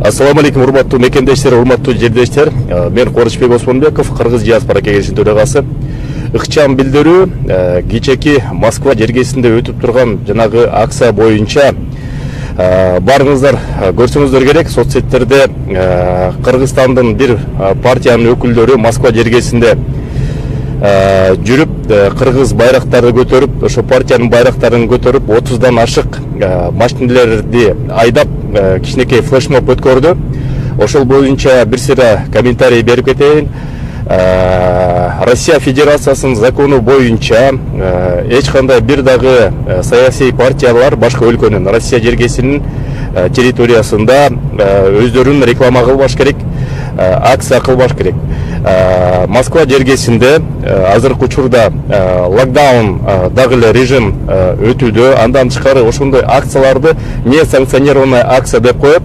Assalamu алейкум, урматтуу мекендештер, урматтуу жердештер. Мен Корочбек Осмонбеков, Кыргыз диаспора кеңешинин төрагасы. Ыкчам билдирүү кечеки Москва жергесинде өтүп турган жанагы акция боюнча барыңыздар көрсөңүздөр керек. Соцсеттерде Кыргызстандын бир партиянын өкүлдөрү Москва жергесинде жүрүп кыргыз байрактарды көтөрүп, ошо партиянын байрактарын көтөрүп 30дан ашык машиналерди айдап кичинекей флешмоб өткөрдү. Ошол боюнча бир сыйра комментарий берип кетейин. Россия Федерациясынын закону боюнча эч кандай бир дагы саясий партиялар башка өлкөнүн Россия жергесинин территориясында өздөрүн реклама кылбаш керек, акция кылбаш керек. Москва жергесинде азыркы учурда локдаун дагы эле режим өтүүдө. Андан тышкары ошондой акцияларды не санкционированный акция деп коюп,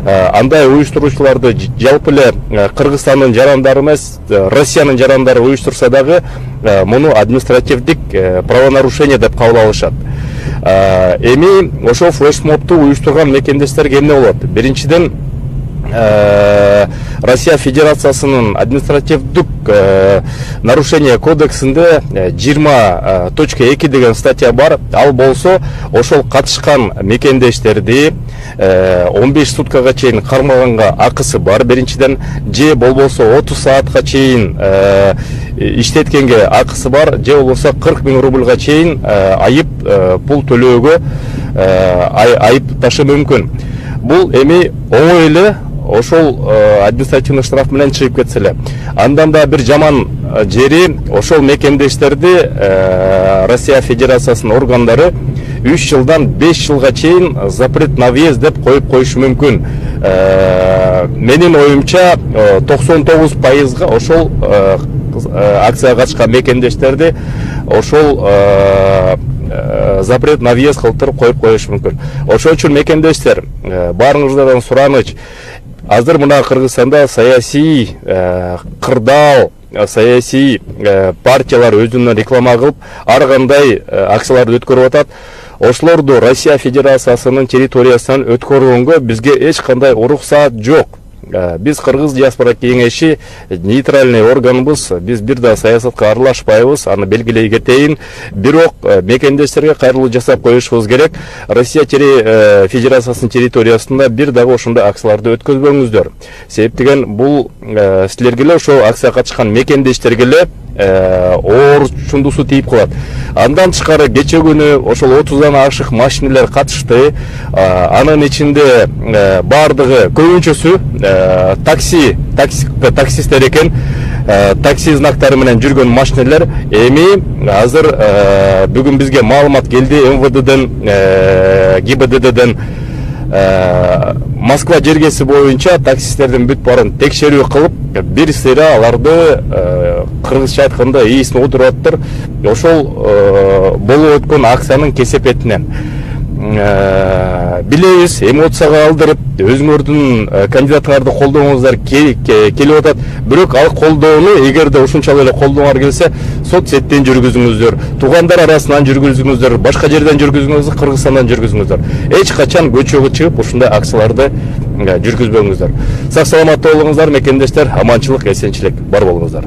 андай уюштуруучуларды жалпы эле Кыргызстандын жарандары эмес, Россиянын жарандары уюштурса дагы муну административдик правонарушение деп кабыл алышат. Эми ошол флешмобту уюштурган мекендештерге эмне болот? Биринчиден, Россия Федерациясынын административдик нарушение кодексинде 20.2 деген статья бар. Ал болсо ошол катышкан мекендештерди 15 суткага чейин кармаганга акысы бар биринчиден, же болбосо 30 саатка чейин иштеткенге акысы бар, же болбосо 40 000 рубльга чейин айып пул төлөөгө айып ташы мүмкүн. Бул эми оңой эле ошол административный штраф менен чыгып кетсе эле. Андан да бир жаман жери, ошол мекендештерди Россия Федерациясынын органдары 3 жылдан 5 жылга чейин запрет на въезд деп коюп коюшу мүмкүн. Менин оюмча 99%га ошол акцияга катышкан мекендештерди ошол запрет на въезд кылтырып коюп коюшу мүмкүн. Ошол үчүн мекендештер, баарыңыздардан сураныч, азыр мына Кыргызстанда саясий кырдаал, саясий партиялар өзүнүн реклама кылып, ар кандай акцияларды өткөрүп атат. Ошолорду Россия Федерациясынын территориясынан өткөргөнгө бизге эч кандай уруксаат жок. Биз Кыргыз диаспора кеңеши нейтральный органбыз, биз бир да саясатка аралашпайбыз, аны белгилей кетейин. Бирок мекендештерге кайрылуу жасап коюшубуз керек. Россия Федерациясынын территориясында бир дагы ошондой акцияларды өткөзбөңүздөр. Себеп деген бул силерге эле ошо акцияга катышкан мекендештерге эле оор чундусу тийип калат. Андан тышкары кече күнү ошол 30дан ашык машиналар катышты. Анын ичинде бардыгы көбүнчөсү таксисттер экен. Такси знактары менен жүргөн машиналар. Эми азыр бүгүн бизге маалымат келди МВДден, ГИБДДден Москва жергеси боюнча таксисттердин бүт барын текшерүү кылып, бир сыйра аларды кыргызча айтканда ийисин отураттыр. Ошол болуп өткөн акциянын кесепетинен билебиз, эмоцияга алдырып, өзүңөрдүн кандидатыңарды колдооңуздар келип атат. Бирок ал колдоону эгерде ушунчалык эле колдооңар келсе, соцсеттен жүргүзүңүздөр, туугандар арасынан жүргүзүңүздөр, башка жерден жүргүзүңүздөр, Кыргызстандан жүргүзүңүздөр. Эч качан көчөгө чыгып ушундай акцияларды жүргүзбөңүздөр. Сак саламатта болуңуздар мекендештер, аманчылык, эсенчилик бар болуңуздар.